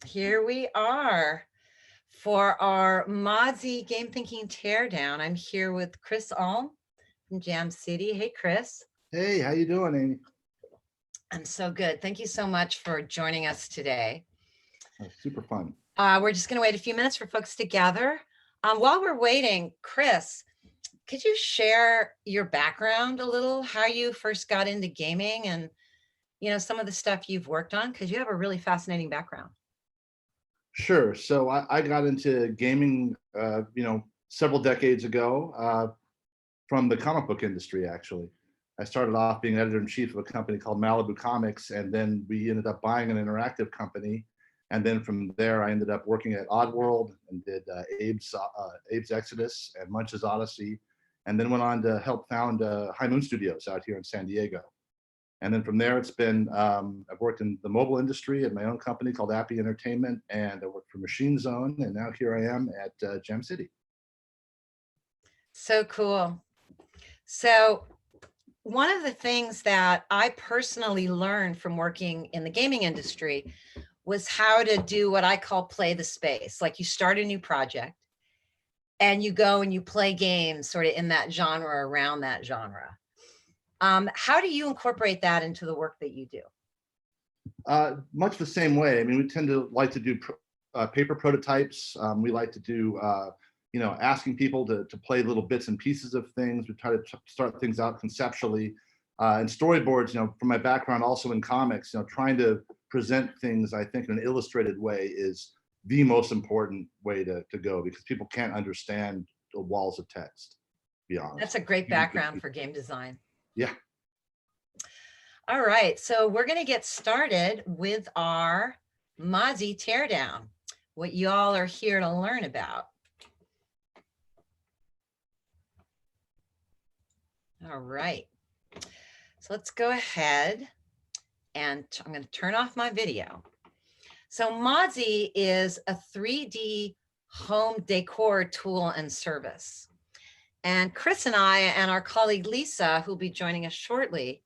Here we are for our Modsy Game Thinking Teardown. I'm here with Chris Alm from Jam City. Hey, Chris. Hey, how you doing, Amy? I'm so good. Thank you so much for joining us today. Super fun. We're just going to wait a few minutes for folks to gather. While we're waiting, Chris, could you share your background a little, how you first got into gaming and, some of the stuff you've worked on? Because you have a really fascinating background. Sure. So I got into gaming, several decades ago from the comic book industry, actually. I started off being editor-in-chief of a company called Malibu Comics, and then we ended up buying an interactive company. And then from there, I ended up working at Oddworld and did Abe's Exodus and Munch's Odyssey, and then went on to help found High Moon Studios out here in San Diego. And then from there, it's been, I've worked in the mobile industry at my own company called Appy Entertainment, and I worked for Machine Zone, and now here I am at Gem City. So cool. So one of the things that I personally learned from working in the gaming industry was how to do what I call play the space. Like you start a new project and you go and you play games sort of in that genre, around that genre. How do you incorporate that into the work that you do? Much the same way. I mean, we tend to like to do paper prototypes. We like to do, asking people to play little bits and pieces of things. We try to start things out conceptually. And storyboards, from my background also in comics, trying to present things, I think, in an illustrated way is the most important way to go, because people can't understand the walls of text, to be honest. That's a great background for game design. Yeah. All right, so we're going to get started with our Modsy Teardown, what y'all are here to learn about. All right, so let's go ahead and I'm going to turn off my video. So Modsy is a 3D home decor tool and service. And Chris and I and our colleague Lisa, who'll be joining us shortly,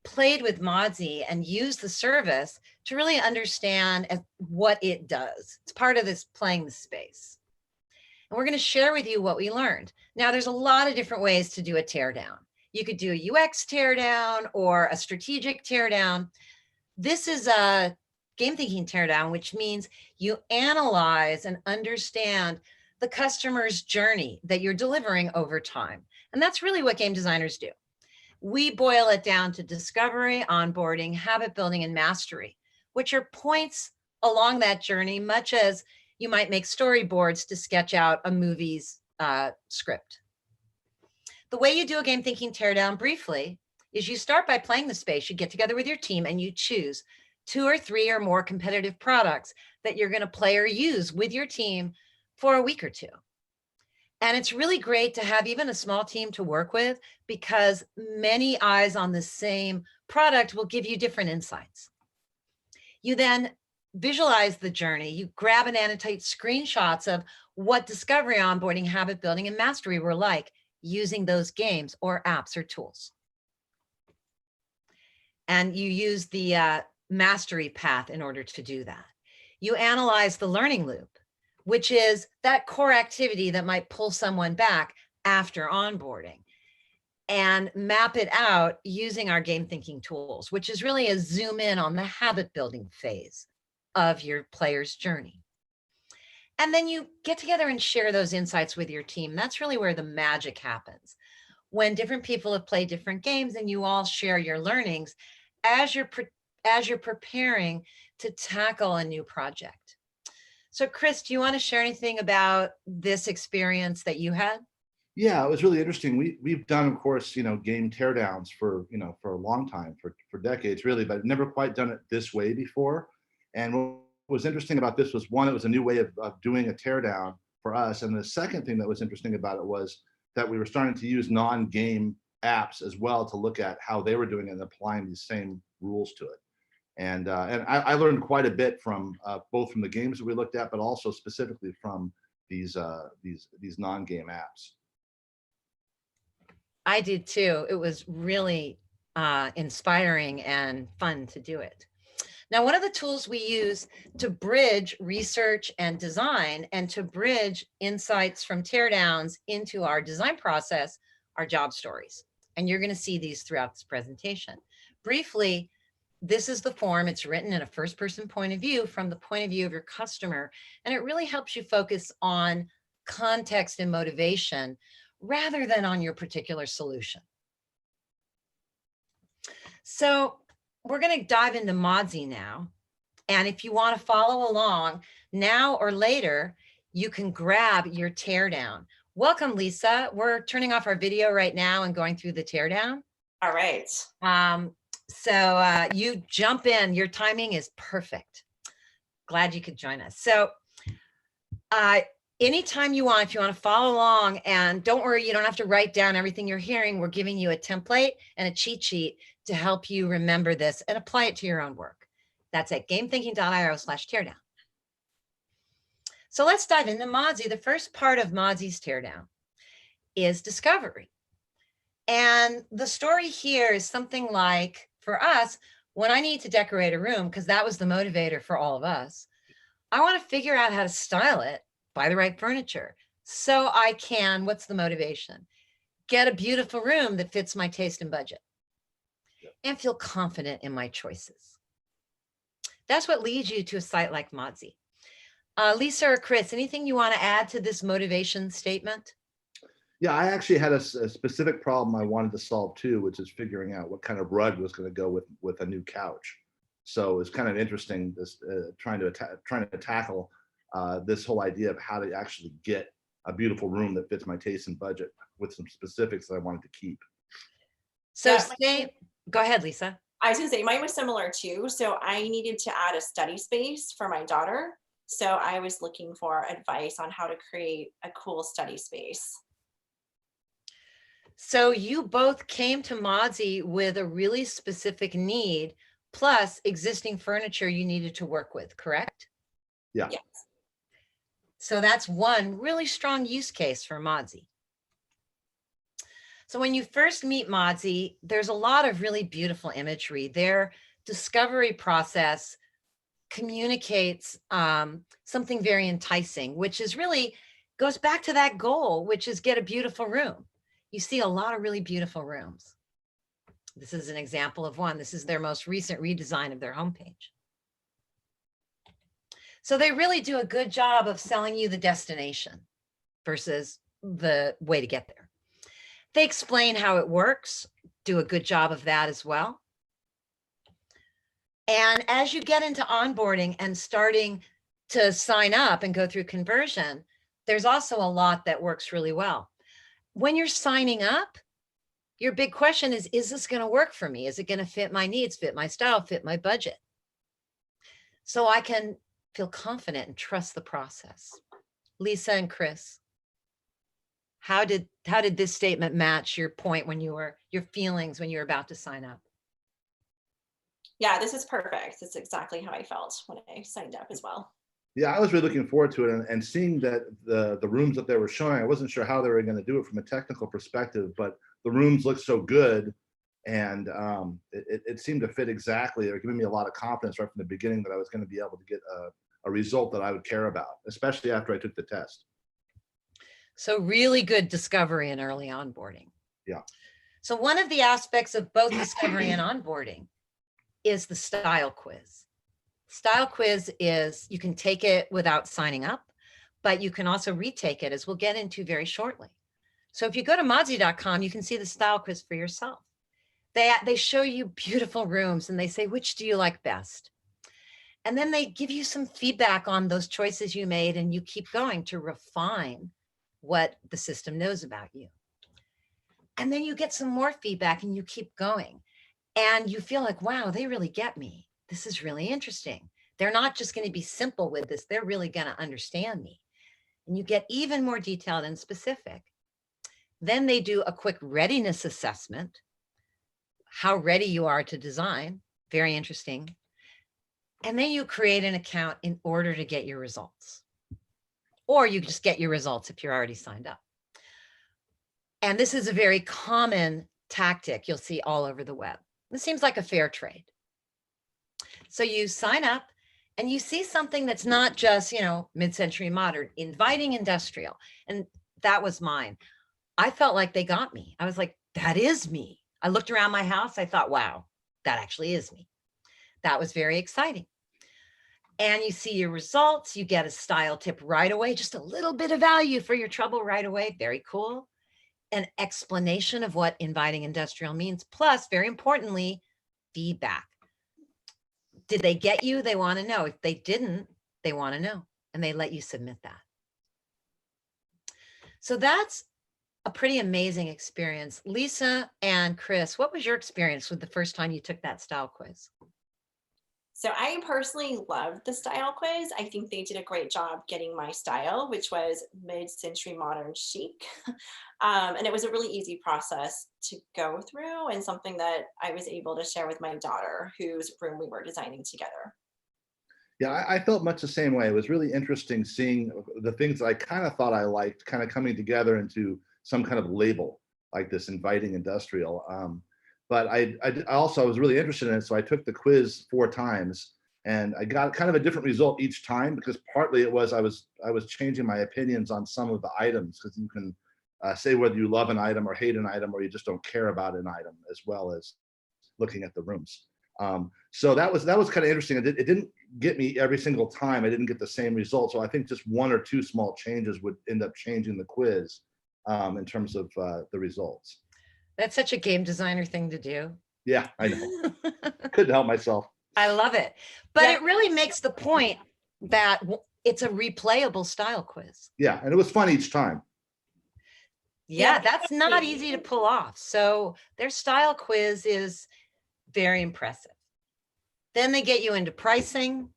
played with Modsy and used the service to really understand what it does. It's part of this playing the space. And we're going to share with you what we learned. Now, there's a lot of different ways to do a teardown. You could do a UX teardown or a strategic teardown. This is a game thinking teardown, which means you analyze and understand the customer's journey that you're delivering over time. And that's really what game designers do. We boil it down to discovery, onboarding, habit building, and mastery, which are points along that journey, much as you might make storyboards to sketch out a movie's script. The way you do a game thinking teardown briefly is you start by playing the space. You get together with your team and you choose 2 or 3 or more competitive products that you're going to play or use with your team for a week or 2. And it's really great to have even a small team to work with, because many eyes on the same product will give you different insights. You then visualize the journey. You grab and annotate screenshots of what discovery, onboarding, habit building, and mastery were like using those games or apps or tools. And you use the mastery path in order to do that. You analyze the learning loop, which is that core activity that might pull someone back after onboarding, and map it out using our game thinking tools, which is really a zoom in on the habit building phase of your player's journey. And then you get together and share those insights with your team. That's really where the magic happens. When different people have played different games and you all share your learnings as you're preparing to tackle a new project. So Chris, do you want to share anything about this experience that you had? Yeah, it was really interesting. We've done, of course, game teardowns for a long time, for decades really, but never quite done it this way before. And what was interesting about this was, one, it was a new way of doing a teardown for us. And the second thing that was interesting about it was that we were starting to use non-game apps as well to look at how they were doing it and applying these same rules to it. And I learned quite a bit from both from the games that we looked at, but also specifically from these non-game apps. I did too. It was really inspiring and fun to do it. Now, one of the tools we use to bridge research and design and to bridge insights from teardowns into our design process are job stories. And you're going to see these throughout this presentation. Briefly, this is the form. It's written in a first-person point of view from the point of view of your customer. And it really helps you focus on context and motivation rather than on your particular solution. So we're going to dive into Modsy now. And if you want to follow along now or later, you can grab your teardown. Welcome, Lisa. We're turning off our video right now and going through the teardown. All right. So you jump in. Your timing is perfect. Glad you could join us. So anytime you want, if you want to follow along, and don't worry, you don't have to write down everything you're hearing. We're giving you a template and a cheat sheet to help you remember this and apply it to your own work. That's at gamethinking.io/teardown. So let's dive into Modsy. The first part of Modsy's teardown is discovery. And the story here is something like, for us, when I need to decorate a room, because that was the motivator for all of us, I want to figure out how to style it, buy the right furniture, so I can, what's the motivation? Get a beautiful room that fits my taste and budget, and feel confident in my choices. That's what leads you to a site like Modsy. Lisa or Chris, anything you want to add to this motivation statement? Yeah, I actually had a specific problem I wanted to solve too, which is figuring out what kind of rug was going to go with a new couch. So it's kind of interesting, this trying to tackle this whole idea of how to actually get a beautiful room that fits my taste and budget with some specifics that I wanted to keep. So go ahead, Lisa. I was going to say mine was similar too. So I needed to add a study space for my daughter. So I was looking for advice on how to create a cool study space. So you both came to Modsy with a really specific need, plus existing furniture you needed to work with, correct? Yeah. Yes. So that's one really strong use case for Modsy. So when you first meet Modsy, there's a lot of really beautiful imagery. Their discovery process communicates something very enticing, which is really goes back to that goal, which is get a beautiful room. You see a lot of really beautiful rooms. This is an example of one. This is their most recent redesign of their homepage. So they really do a good job of selling you the destination versus the way to get there. They explain how it works, do a good job of that as well. And as you get into onboarding and starting to sign up and go through conversion, there's also a lot that works really well. When you're signing up, your big question is this going to work for me? Is it going to fit my needs, fit my style, fit my budget? So I can feel confident and trust the process. Lisa and Chris, how did this statement match your point when your feelings when you were about to sign up? Yeah, this is perfect. It's exactly how I felt when I signed up as well. Yeah, I was really looking forward to it, and seeing that the rooms that they were showing, I wasn't sure how they were going to do it from a technical perspective, but the rooms looked so good, and it seemed to fit exactly. They were giving me a lot of confidence right from the beginning that I was going to be able to get a result that I would care about, especially after I took the test. So really good discovery and early onboarding. Yeah. So one of the aspects of both discovery and onboarding is the style quiz. Style quiz is, you can take it without signing up, but you can also retake it, as we'll get into very shortly. So if you go to modsy.com, you can see the style quiz for yourself. They show you beautiful rooms and they say, which do you like best? And then they give you some feedback on those choices you made, and you keep going to refine what the system knows about you. And then you get some more feedback and you keep going. And you feel like, wow, they really get me. This is really interesting. They're not just going to be simple with this. They're really going to understand me. And you get even more detailed and specific. Then they do a quick readiness assessment, how ready you are to design. Very interesting. And then you create an account in order to get your results. Or you just get your results if you're already signed up. And this is a very common tactic you'll see all over the web. This seems like a fair trade. So you sign up and you see something that's not just, mid-century modern, inviting industrial. And that was mine. I felt like they got me. I was like, that is me. I looked around my house. I thought, wow, that actually is me. That was very exciting. And you see your results. You get a style tip right away, just a little bit of value for your trouble right away. Very cool. An explanation of what inviting industrial means. Plus, very importantly, feedback. Did they get you? They want to know. If they didn't, they want to know. And they let you submit that. So that's a pretty amazing experience. Lisa and Chris, what was your experience with the first time you took that style quiz? So I personally loved the style quiz. I think they did a great job getting my style, which was mid-century modern chic. And it was a really easy process to go through and something that I was able to share with my daughter, whose room we were designing together. Yeah, I felt much the same way. It was really interesting seeing the things that I kind of thought I liked kind of coming together into some kind of label like this inviting industrial. But I also was really interested in it, so I took the quiz 4 times, and I got kind of a different result each time, because partly it was I was changing my opinions on some of the items, because you can say whether you love an item or hate an item, or you just don't care about an item, as well as looking at the rooms. So that was kind of interesting. It didn't get me every single time. I didn't get the same result. So I think just 1 or 2 small changes would end up changing the quiz in terms of the results. That's such a game designer thing to do. Yeah, I know. Couldn't help myself. I love it. But Yeah. it really makes the point that it's a replayable style quiz. Yeah, and it was fun each time. Yeah, Yeah. that's not easy to pull off. So their style quiz is very impressive. Then they get you into pricing.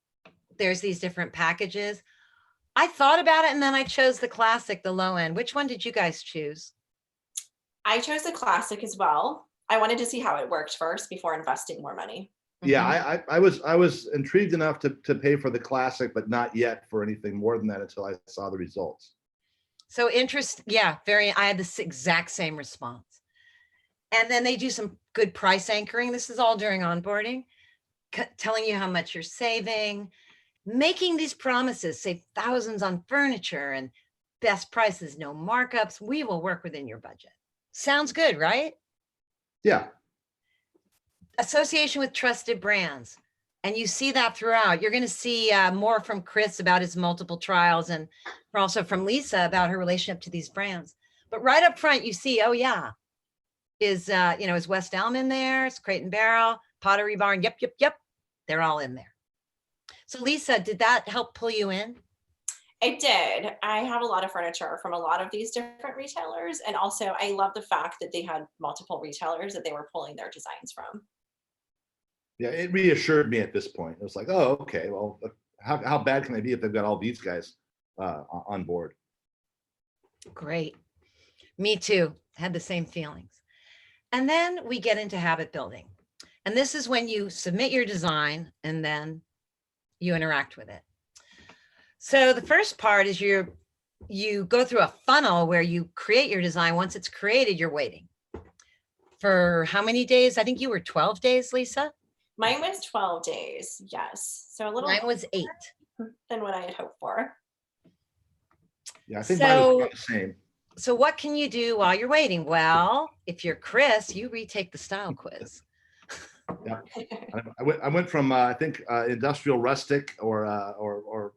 There's these different packages. I thought about it and then I chose the classic, the low end. Which one did you guys choose? I chose the classic as well. I wanted to see how it worked first before investing more money. Yeah, I was intrigued enough to pay for the classic, but not yet for anything more than that until I saw the results. So I had this exact same response. And then they do some good price anchoring. This is all during onboarding, telling you how much you're saving, making these promises, save thousands on furniture and best prices, no markups. We will work within your budget. Sounds good, right? Yeah. Association with trusted brands. And you see that throughout. You're going to see more from Chris about his multiple trials, and also from Lisa about her relationship to these brands. But right up front, you see, oh yeah, is West Elm in there? Is Crate and Barrel, Pottery Barn? Yep. They're all in there. So Lisa, did that help pull you in? It did. I have a lot of furniture from a lot of these different retailers. And also I love the fact that they had multiple retailers that they were pulling their designs from. Yeah, it reassured me at this point. It was like, oh, okay, well, how bad can they be if they've got all these guys on board? Great. Me too. Had the same feelings. And then we get into habit building. And this is when you submit your design and then you interact with it. So the first part is you go through a funnel where you create your design. Once it's created, you're waiting for how many days? I think you were 12 days, Lisa. Mine was 12 days. Yes. So a little Mine was 8 than what I had hoped for. Yeah, I think mine was about the same. So what can you do while you're waiting? Well, if you're Chris, you retake the style quiz. Yeah, I went from I think industrial rustic or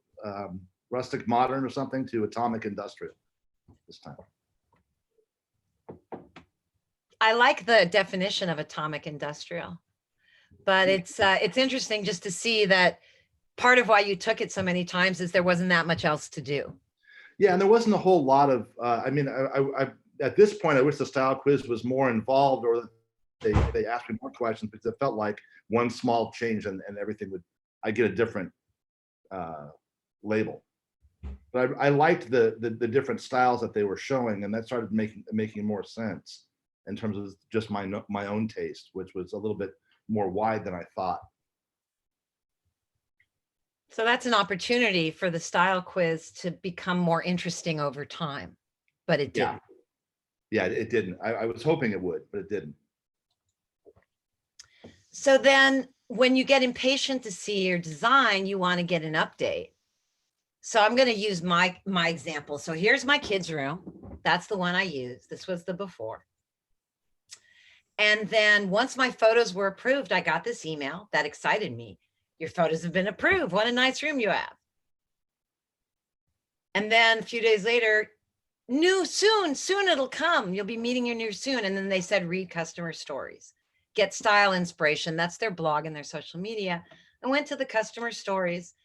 rustic modern or something to atomic industrial this time. I like the definition of atomic industrial, but it's interesting just to see that part of why you took it so many times is there wasn't that much else to do. Yeah, and there wasn't a whole lot of. I mean, I at this point, I wish the style quiz was more involved, or they asked me more questions, because it felt like one small change and everything I get a different label. But I liked the different styles that they were showing, and that started making more sense in terms of just my own taste, which was a little bit more wide than I thought. So that's an opportunity for the style quiz to become more interesting over time, but it didn't. Yeah, it didn't. I was hoping it would, but it didn't. So then when you get impatient to see your design, you want to get an update. So I'm going to use my example. So here's my kids' room. That's the one I used. This was the before. And then once my photos were approved, I got this email that excited me. Your photos have been approved. What a nice room you have. And then a few days later, new soon it'll come. You'll be meeting your new soon. And then they said, read customer stories, get style inspiration. That's their blog and their social media. I went to the customer stories,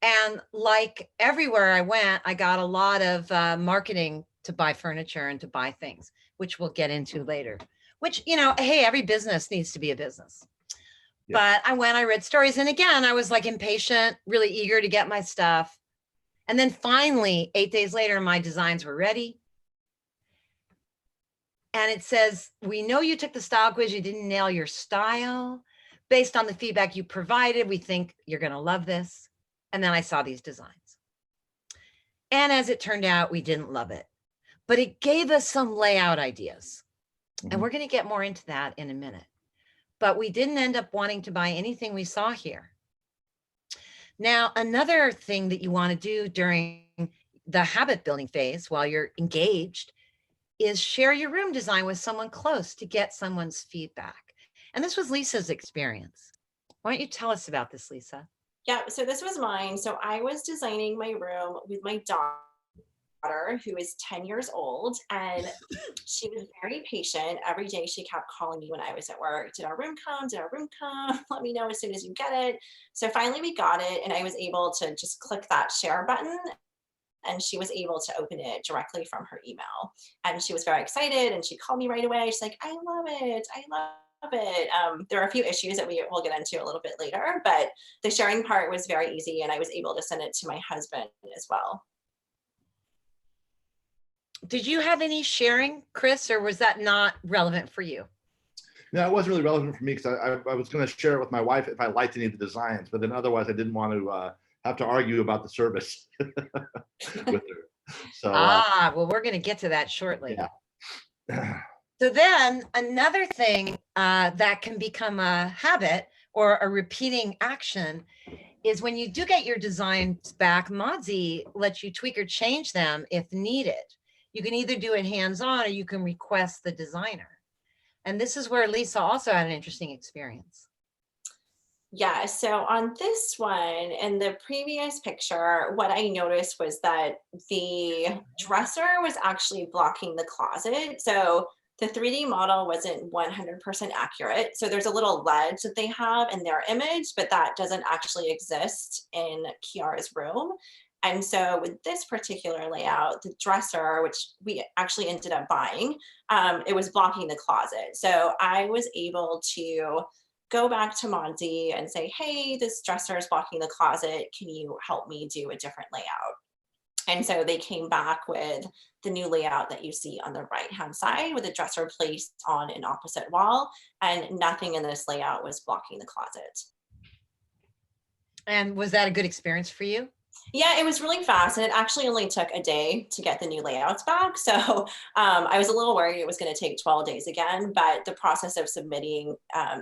and like everywhere I went, I got a lot of marketing to buy furniture and to buy things, which we'll get into later, which, you know, hey, every business needs to be a business. Yeah. But I went, I read stories. And again, I was like impatient, really eager to get my stuff. And then finally, 8 days later, my designs were ready. And it says, we know you took the style quiz, you didn't nail your style. Based on the feedback you provided, we think you're going to love this. And then I saw these designs. And as it turned out, we didn't love it, but it gave us some layout ideas. Mm-hmm. And we're going to get more into that in a minute. But we didn't end up wanting to buy anything we saw here. Now, another thing that you want to do during the habit building phase while you're engaged is share your room design with someone close to get someone's feedback. And this was Lisa's experience. Why don't you tell us about this, Lisa? Yeah, so this was mine. So I was designing my room with my daughter, who is 10 years old, and she was very patient. Every day she kept calling me when I was at work. Did our room come? Did our room come? Let me know as soon as you get it. So finally we got it, and I was able to just click that share button, and she was able to open it directly from her email. And she was very excited, and she called me right away. She's like, I love it. I love it. There are a few issues that we will get into a little bit later, but the sharing part was very easy, and I was able to send it to my husband as well. Did you have any sharing, Chris, or was that not relevant for you? No, it wasn't really relevant for me because I was going to share it with my wife if I liked any of the designs, but then otherwise I didn't want to have to argue about the service with her. So, well, we're going to get to that shortly. Yeah. So then another thing that can become a habit or a repeating action is when you do get your designs back, Modsy lets you tweak or change them if needed. You can either do it hands-on or you can request the designer. And this is where Lisa also had an interesting experience. Yeah, so on this one, in the previous picture, what I noticed was that the dresser was actually blocking the closet. So the 3D model wasn't 100% accurate. So there's a little ledge that they have in their image, but that doesn't actually exist in Kiara's room. And so with this particular layout, the dresser, which we actually ended up buying, it was blocking the closet. So I was able to go back to Modsy and say, hey, this dresser is blocking the closet. Can you help me do a different layout? And so they came back with the new layout that you see on the right-hand side with the dresser placed on an opposite wall, and nothing in this layout was blocking the closet. And was that a good experience for you? Yeah, it was really fast, and it actually only took a day to get the new layouts back. So I was a little worried it was going to take 12 days again, but the process of submitting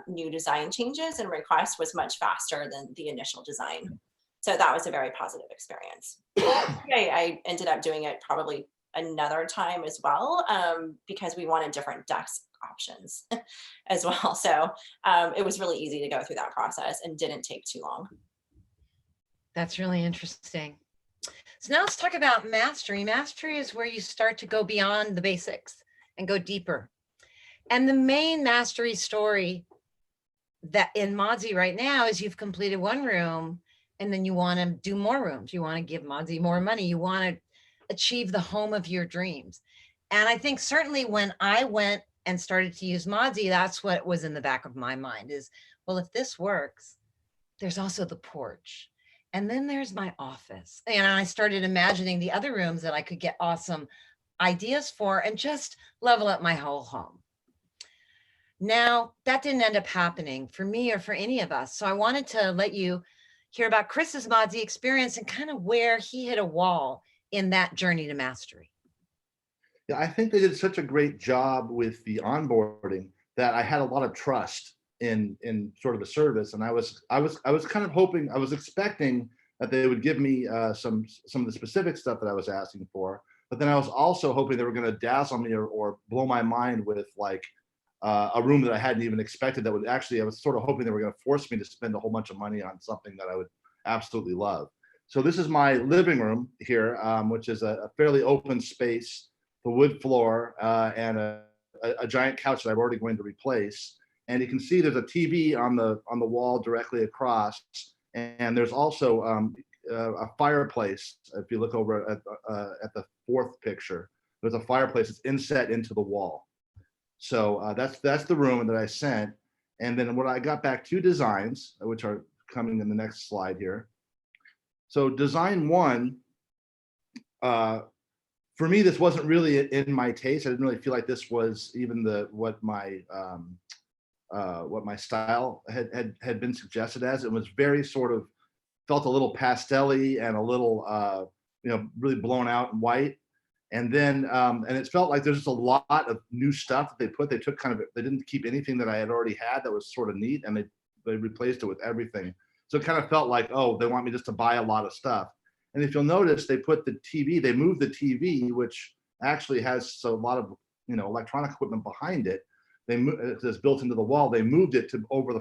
new design changes and requests was much faster than the initial design. So that was a very positive experience. I ended up doing it probably another time as well, because we wanted different desk options as well. So it was really easy to go through that process and didn't take too long. That's really interesting. So now let's talk about mastery. Mastery is where you start to go beyond the basics and go deeper. And the main mastery story that in Modsy right now is you've completed one room and then you want to do more rooms. You want to give Modsy more money. You want to achieve the home of your dreams. And I think certainly when I went and started to use Modsy, that's what was in the back of my mind is, well, if this works, there's also the porch. And then there's my office. And I started imagining the other rooms that I could get awesome ideas for and just level up my whole home. Now, that didn't end up happening for me or for any of us. So I wanted to let you hear about Chris's Modsy experience and kind of where he hit a wall in that journey to mastery. Yeah, I think they did such a great job with the onboarding that I had a lot of trust in sort of a service. And I was kind of hoping, I was expecting that they would give me some of the specific stuff that I was asking for. But then I was also hoping they were going to dazzle me or blow my mind with like a room that I hadn't even expected that would actually, I was sort of hoping they were going to force me to spend a whole bunch of money on something that I would absolutely love. So this is my living room here, which is a fairly open space, the wood floor, and a giant couch that I'm already going to replace. And you can see there's a TV on the wall directly across, and there's also a fireplace. If you look over at the fourth picture, there's a fireplace that's inset into the wall. So that's the room that I sent. And then when I got back to designs, which are coming in the next slide here. So design one, for me, this wasn't really in my taste. I didn't really feel like this was even what my style had been suggested as. It was very sort of, felt a little pastel-y and a little really blown out and white. And then and it felt like there's just a lot of new stuff that they put. They took they didn't keep anything that I had already had that was sort of neat, and they replaced it with everything. So it kind of felt like, oh, they want me just to buy a lot of stuff. And if you'll notice, they put the TV, they moved the TV, which actually has a lot of electronic equipment behind it. It's built into the wall. They moved it to over the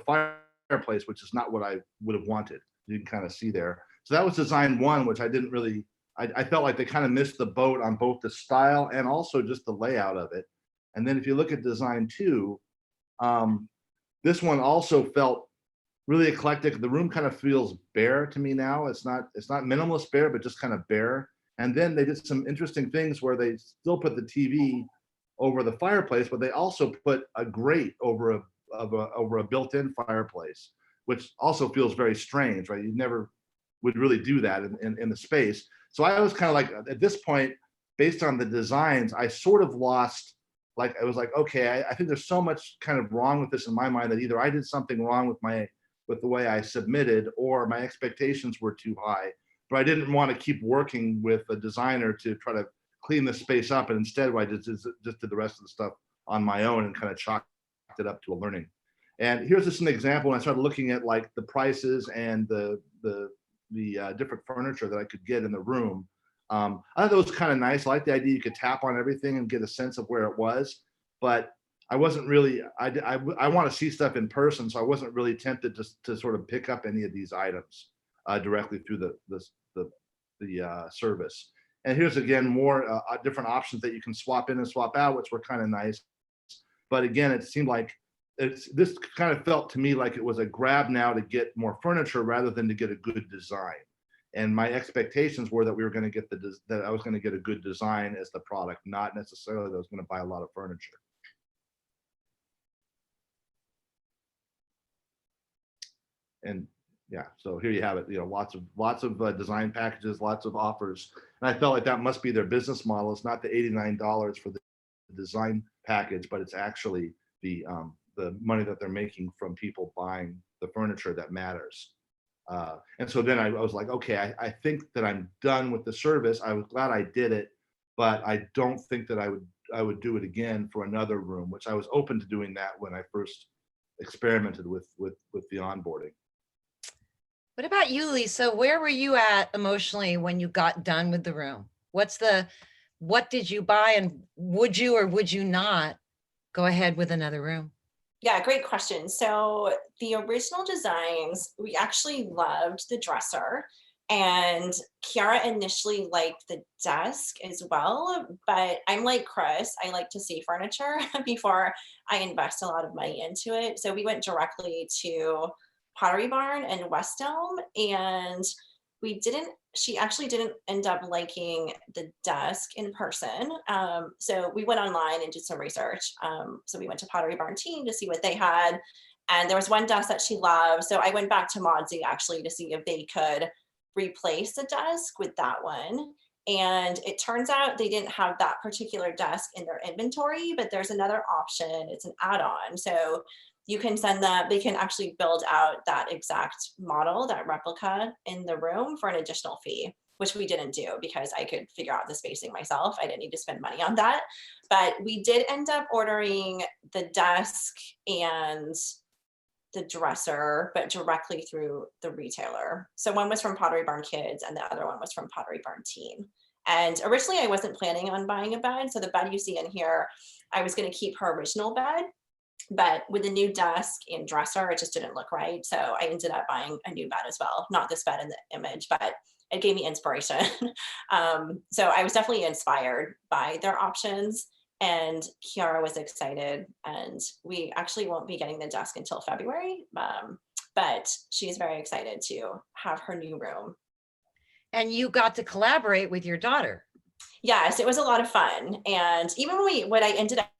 fireplace, which is not what I would have wanted. You can kind of see there. So that was design one, which I didn't really, I felt like they kind of missed the boat on both the style and also just the layout of it. And then if you look at design two, this one also felt really eclectic. The room kind of feels bare to me now. It's not minimalist bare, but just kind of bare. And then they did some interesting things where they still put the TV over the fireplace, but they also put a grate over a built-in fireplace, which also feels very strange, right? You never would really do that in the space. So I was kind of like, at this point, based on the designs, I sort of lost, like, I was like, okay, I think there's so much kind of wrong with this in my mind that either I did something wrong with the way I submitted, or my expectations were too high. But I didn't want to keep working with a designer to try to clean the space up. And instead, I just did the rest of the stuff on my own and kind of chalked it up to a learning. And here's just an example. When I started looking at like the prices and the different furniture that I could get in the room, I thought that was kind of nice. I like the idea you could tap on everything and get a sense of where it was. But I wasn't really, I want to see stuff in person, so I wasn't really tempted to sort of pick up any of these items directly through the service. And here's again more different options that you can swap in and swap out, which were kind of nice. But again, it seemed like this kind of felt to me like it was a grab now to get more furniture rather than to get a good design. And my expectations were that we were going to get that I was going to get a good design as the product, not necessarily that I was going to buy a lot of furniture. And yeah, so here you have it. Lots of design packages, lots of offers, and I felt like that must be their business model. It's not the $89 for the design package, but it's actually the money that they're making from people buying the furniture that matters. And so then I was like, okay, I think that I'm done with the service. I was glad I did it, but I don't think that I would do it again for another room, which I was open to doing that when I first experimented with the onboarding. What about you, Lisa? Where were you at emotionally when you got done with the room? What did you buy, and would you or would you not go ahead with another room? Yeah, great question. So the original designs, we actually loved the dresser, and Kiara initially liked the desk as well, but I'm like Chris, I like to see furniture before I invest a lot of money into it. So we went directly to Pottery Barn and West Elm, and she actually didn't end up liking the desk in person. So we went online and did some research. So we went to Pottery Barn team to see what they had. And there was one desk that she loved. So I went back to Modsy actually to see if they could replace the desk with that one. And it turns out they didn't have that particular desk in their inventory, but there's another option. It's an add-on. So you can send them, they can actually build out that exact model, that replica in the room for an additional fee, which we didn't do because I could figure out the spacing myself. I didn't need to spend money on that. But we did end up ordering the desk and the dresser, but directly through the retailer. So one was from Pottery Barn Kids and the other one was from Pottery Barn Teen. And originally I wasn't planning on buying a bed. So the bed you see in here, I was going to keep her original bed, but with the new desk and dresser, it just didn't look right. So I ended up buying a new bed as well. Not this bed in the image, but it gave me inspiration. So I was definitely inspired by their options. And Kiara was excited, and we actually won't be getting the desk until February, but she's very excited to have her new room. And you got to collaborate with your daughter. Yes, it was a lot of fun. And even what I ended up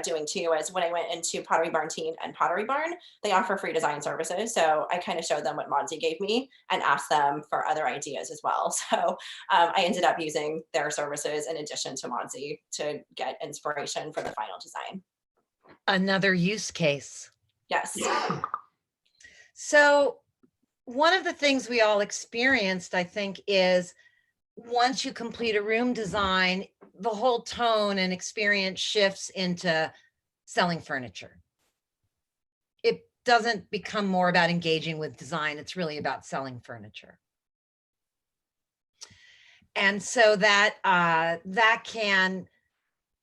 doing too is when I went into Pottery Barn Teen and Pottery Barn, they offer free design services. So I kind of showed them what Modsy gave me and asked them for other ideas as well. So I ended up using their services in addition to Modsy to get inspiration for the final design. Another use case. Yes. So one of the things we all experienced, I think, is once you complete a room design, the whole tone and experience shifts into selling furniture. It doesn't become more about engaging with design. It's really about selling furniture. And so that can,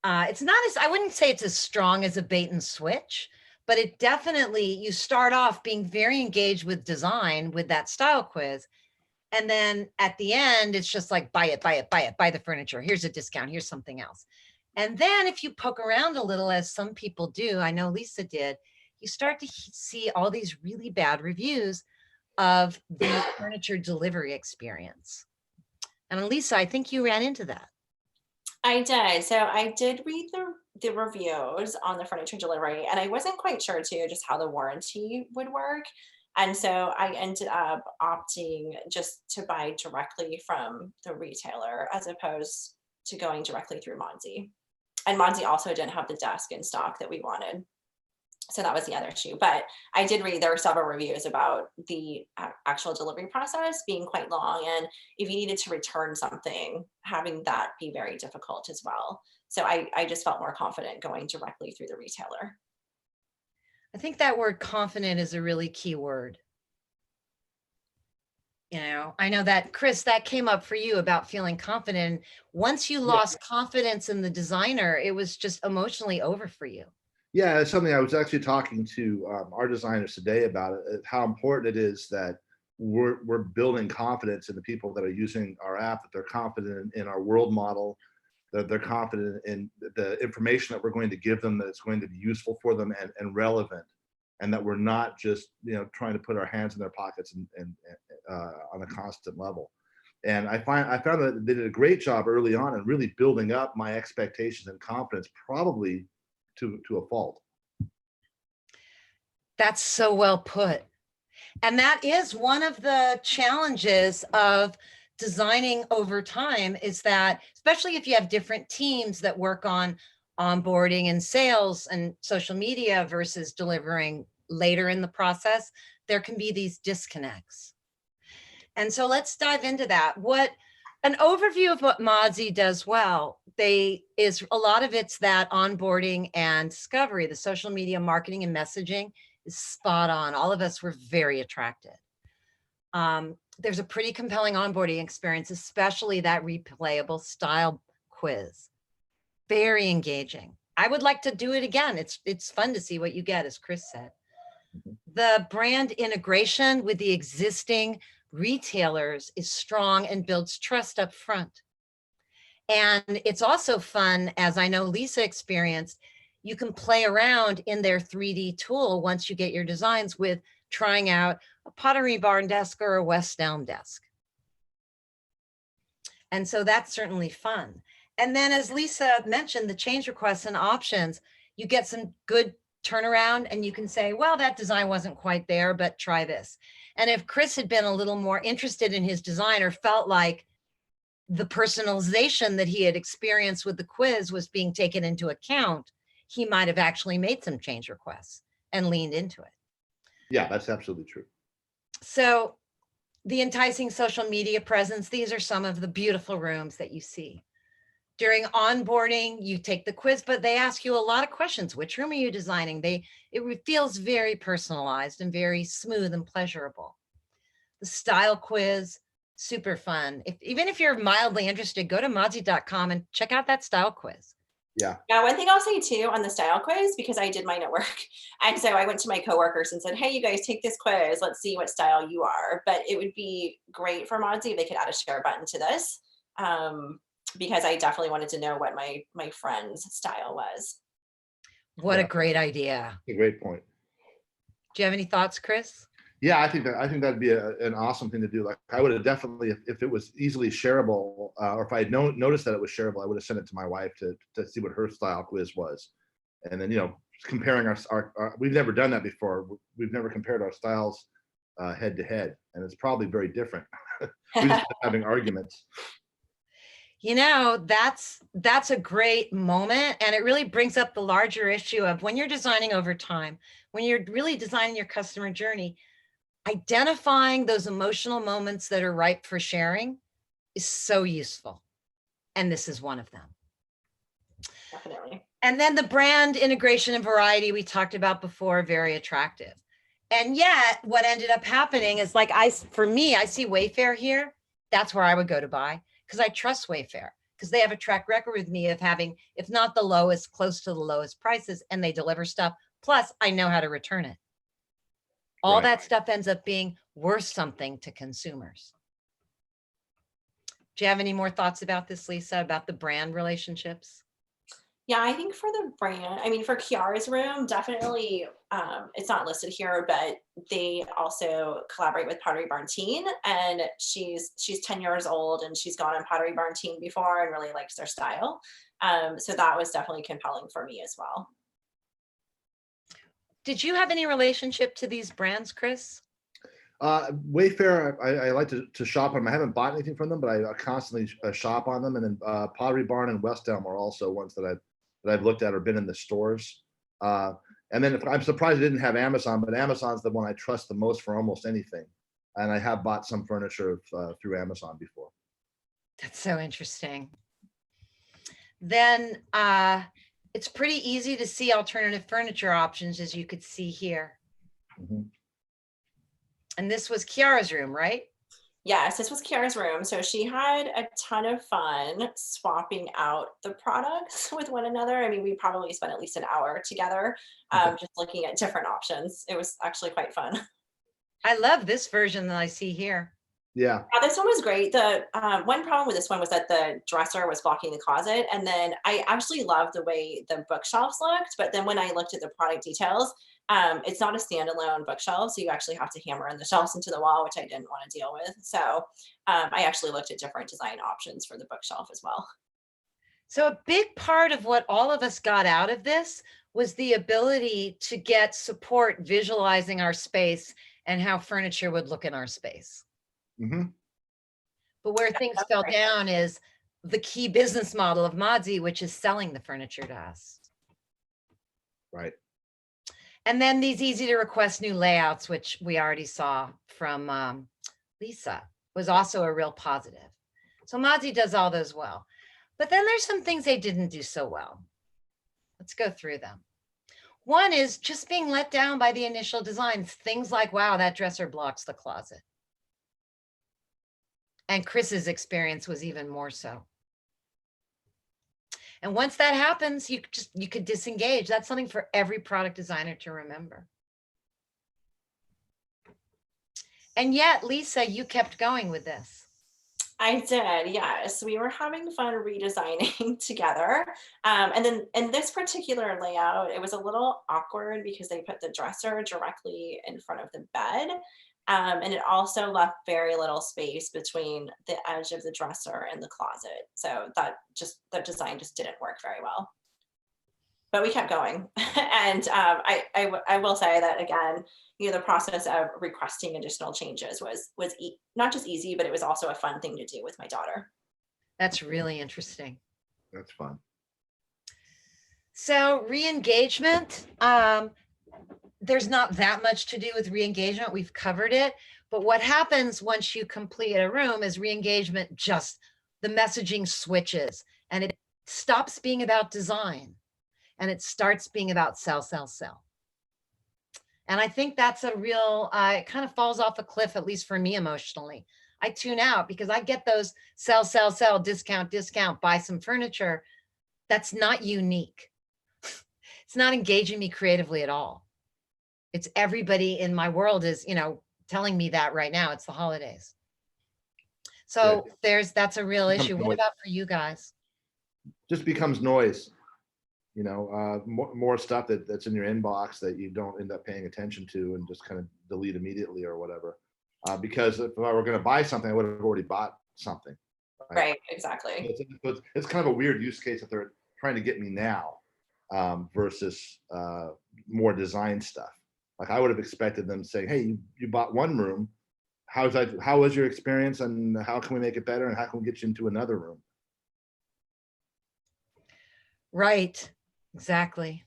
it's not as, I wouldn't say it's as strong as a bait and switch, but it definitely, you start off being very engaged with design with that style quiz. And then at the end, it's just like, buy it, buy it, buy it, buy the furniture. Here's a discount. Here's something else. And then if you poke around a little, as some people do, I know Lisa did, you start to see all these really bad reviews of the furniture delivery experience. And Lisa, I think you ran into that. I did. So I did read the reviews on the furniture delivery, and I wasn't quite sure too, just how the warranty would work. And so I ended up opting just to buy directly from the retailer as opposed to going directly through Modsy. And Modsy also didn't have the desk in stock that we wanted. So that was the other issue. But I did read there were several reviews about the actual delivery process being quite long. And if you needed to return something, having that be very difficult as well. So I just felt more confident going directly through the retailer. I think that word confident is a really key word. You know, I know that, Chris, that came up for you about feeling confident. Once you lost confidence in the designer, it was just emotionally over for you. Yeah, it's something I was actually talking to our designers today about it, how important it is that we're building confidence in the people that are using our app, that they're confident in our world model, that they're confident in the information that we're going to give them, that it's going to be useful for them and relevant, and that we're not just, you know, trying to put our hands in their pockets and on a constant level. And I found that they did a great job early on in really building up my expectations and confidence, probably to a fault. That's so well put. And that is one of the challenges of designing over time, is that, especially if you have different teams that work on onboarding and sales and social media versus delivering later in the process, there can be these disconnects. And so let's dive into that. What an overview of what Modsy does well, is a lot of it's that onboarding and discovery, the social media marketing and messaging is spot on. All of us were very attracted. There's a pretty compelling onboarding experience, especially that replayable style quiz. Very engaging. I would like to do it again. It's fun to see what you get, as Chris said. The brand integration with the existing retailers is strong and builds trust up front. And it's also fun, as I know Lisa experienced, you can play around in their 3D tool once you get your designs with trying out a Pottery Barn desk or a West Elm desk. And so that's certainly fun. And then, as Lisa mentioned, the change requests and options, you get some good turnaround and you can say, well, that design wasn't quite there, but try this. And if Chris had been a little more interested in his design or felt like the personalization that he had experienced with the quiz was being taken into account, he might have actually made some change requests and leaned into it. Yeah, that's absolutely true. So the enticing social media presence, these are some of the beautiful rooms that you see. During onboarding, you take the quiz, but they ask you a lot of questions. Which room are you designing? It feels very personalized and very smooth and pleasurable. The style quiz, super fun. Even if you're mildly interested, go to modsy.com and check out that style quiz. Yeah. Now, one thing I'll say too on the style quiz, because I did mine at work. And so I went to my coworkers and said, hey, you guys take this quiz. Let's see what style you are. But it would be great for Modsy if they could add a share button to this. Because I definitely wanted to know what my friend's style was. What a great idea. A great point. Do you have any thoughts, Chris? Yeah, I think that'd be an awesome thing to do. Like I would have definitely, if it was easily shareable, or if I had noticed that it was shareable, I would have sent it to my wife to see what her style quiz was. And then, comparing our we've never done that before. We've never compared our styles head to head, and it's probably very different. We just end up having arguments. That's a great moment. And it really brings up the larger issue of when you're designing over time, when you're really designing your customer journey, identifying those emotional moments that are ripe for sharing is so useful. And this is one of them. Definitely. And then the brand integration and variety we talked about before, very attractive. And yet what ended up happening is for me, I see Wayfair here. That's where I would go to buy, because I trust Wayfair, because they have a track record with me of having, if not the lowest, close to the lowest prices, and they deliver stuff. Plus, I know how to return it. All that stuff ends up being worth something to consumers. Do you have any more thoughts about this, Lisa, about the brand relationships? Yeah, I think for the brand, I mean, for Kiara's room, definitely, it's not listed here, but they also collaborate with Pottery Barn Teen, and she's 10 years old and she's gone on Pottery Barn Teen before and really likes their style. So that was definitely compelling for me as well. Did you have any relationship to these brands, Chris? Wayfair, I like to shop on them. I haven't bought anything from them, but I constantly shop on them. And then Pottery Barn and West Elm are also ones that I've looked at or been in the stores. And then I'm surprised I didn't have Amazon, but Amazon's the one I trust the most for almost anything. And I have bought some furniture through Amazon before. That's so interesting. Then it's pretty easy to see alternative furniture options, as you could see here. Mm-hmm. And this was Kiara's room, right? Yes, this was Kiara's room. So she had a ton of fun swapping out the products with one another. I mean, we probably spent at least an hour together just looking at different options. It was actually quite fun. I love this version that I see here. Yeah. This one was great. The one problem with this one was that the dresser was blocking the closet. And then I actually loved the way the bookshelves looked. But then when I looked at the product details, it's not a standalone bookshelf. So you actually have to hammer in the shelves into the wall, which I didn't want to deal with. So I actually looked at different design options for the bookshelf as well. So a big part of what all of us got out of this was the ability to get support visualizing our space and how furniture would look in our space. Mm-hmm. But where things fell down is the key business model of Modsy, which is selling the furniture to us. Right. And then these easy to request new layouts, which we already saw from Lisa, was also a real positive. So Modsy does all those well. But then there's some things they didn't do so well. Let's go through them. One is just being let down by the initial designs. Things like, wow, that dresser blocks the closet. And Chris's experience was even more so. And once that happens, you could disengage. That's something for every product designer to remember. And yet, Lisa, you kept going with this. I did, yes. We were having fun redesigning together. And then in this particular layout, it was a little awkward because they put the dresser directly in front of the bed. And it also left very little space between the edge of the dresser and the closet. So the design just didn't work very well. But we kept going. And I will say that again, the process of requesting additional changes was not just easy, but it was also a fun thing to do with my daughter. That's really interesting. That's fun. So re-engagement, there's not that much to do with re-engagement. We've covered it. But what happens once you complete a room is re-engagement, just the messaging switches and it stops being about design and it starts being about sell, sell, sell. And I think that's a real, it kind of falls off a cliff, at least for me emotionally. I tune out because I get those sell, sell, sell, discount, discount, buy some furniture. That's not unique. It's not engaging me creatively at all. It's everybody in my world is, telling me that right now. It's the holidays. So that's a real issue. What about for you guys? Just becomes noise. More stuff that's in your inbox that you don't end up paying attention to and just kind of delete immediately or whatever. Because if I were going to buy something, I would have already bought something. Right, exactly. It's kind of a weird use case that they're trying to get me now versus more design stuff. Like I would have expected them saying, hey, you bought one room. How was your experience and how can we make it better and how can we get you into another room? Right. Exactly.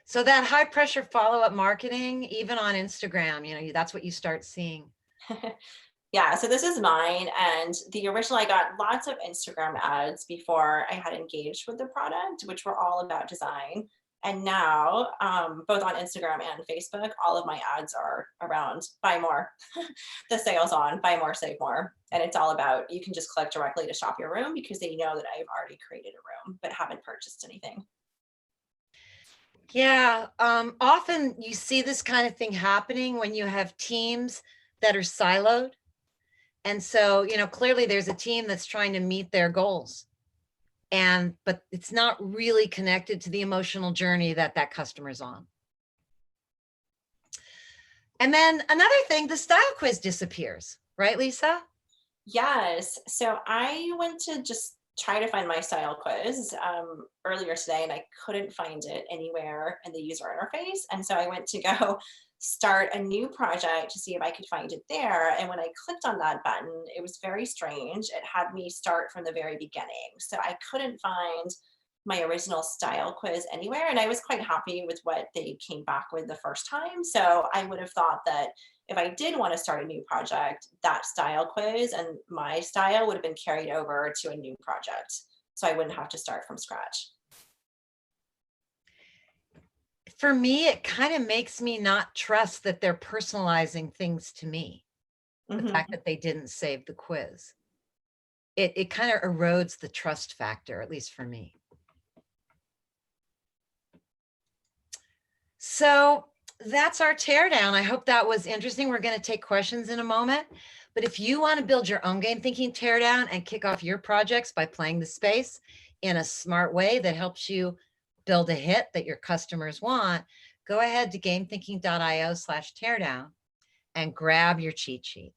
So that high pressure follow-up marketing, even on Instagram, that's what you start seeing. Yeah, so this is mine. And the original, I got lots of Instagram ads before I had engaged with the product, which were all about design. And now, both on Instagram and Facebook, all of my ads are around buy more, the sales on, buy more, save more. And it's all about, you can just click directly to shop your room because they know that I've already created a room, but haven't purchased anything. Yeah, often you see this kind of thing happening when you have teams that are siloed. And so, clearly there's a team that's trying to meet their goals. But it's not really connected to the emotional journey that customer's on. And then another thing, the style quiz disappears, right, Lisa? Yes. So I went to just try to find my style quiz earlier today and I couldn't find it anywhere in the user interface. And so I went to go start a new project to see if I could find it there. And when I clicked on that button, it was very strange. It had me start from the very beginning. So I couldn't find my original style quiz anywhere. And I was quite happy with what they came back with the first time. So I would have thought that if I did want to start a new project, that style quiz and my style would have been carried over to a new project. So I wouldn't have to start from scratch. For me, it kind of makes me not trust that they're personalizing things to me. The fact that they didn't save the quiz. It kind of erodes the trust factor, at least for me. So that's our teardown. I hope that was interesting. We're going to take questions in a moment. But if you want to build your own game thinking teardown and kick off your projects by playing the space in a smart way that helps you build a hit that your customers want, go ahead to gamethinking.io/teardown and grab your cheat sheet.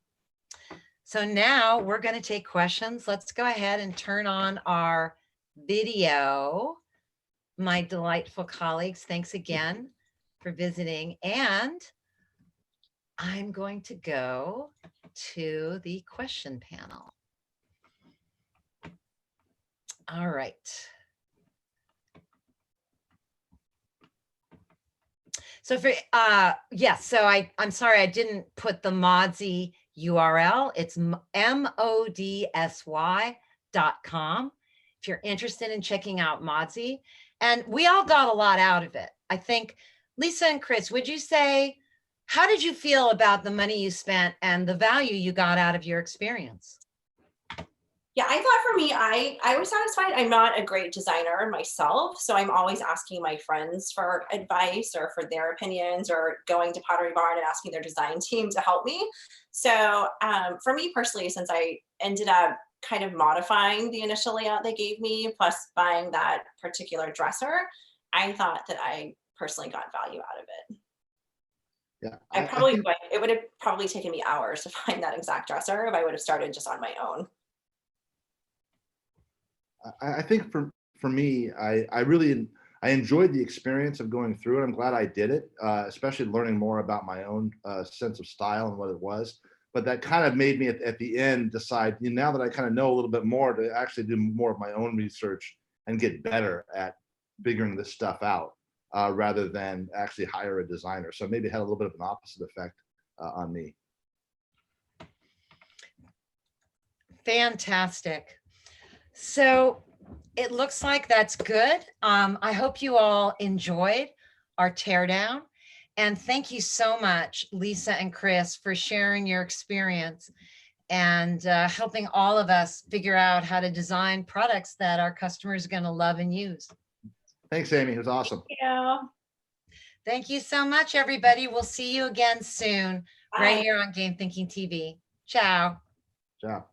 So now we're going to take questions. Let's go ahead and turn on our video. My delightful colleagues, thanks again for visiting. And I'm going to go to the question panel. All right. So for, yes, so I'm sorry, I didn't put the Modsy URL. It's modsy.com. If you're interested in checking out Modsy, and we all got a lot out of it. I think, Lisa and Chris, would you say, how did you feel about the money you spent and the value you got out of your experience? Yeah, I thought for me, I was satisfied. I'm not a great designer myself, so I'm always asking my friends for advice or for their opinions or going to Pottery Barn and asking their design team to help me. So for me personally, since I ended up kind of modifying the initial layout they gave me, plus buying that particular dresser, I thought that I personally got value out of it. Yeah, it would have probably taken me hours to find that exact dresser if I would have started just on my own. I think for me, I enjoyed the experience of going through it. I'm glad I did it, especially learning more about my own sense of style and what it was. But that kind of made me at the end decide, now that I kind of know a little bit more, to actually do more of my own research and get better at figuring this stuff out rather than actually hire a designer. So maybe it had a little bit of an opposite effect on me. Fantastic. So it looks like that's good. I hope you all enjoyed our teardown. And thank you so much, Lisa and Chris, for sharing your experience and helping all of us figure out how to design products that our customers are going to love and use. Thanks, Amy. It was awesome. Yeah. Thank you so much, everybody. We'll see you again soon, right Bye. here on Game Thinking TV. Ciao. Ciao.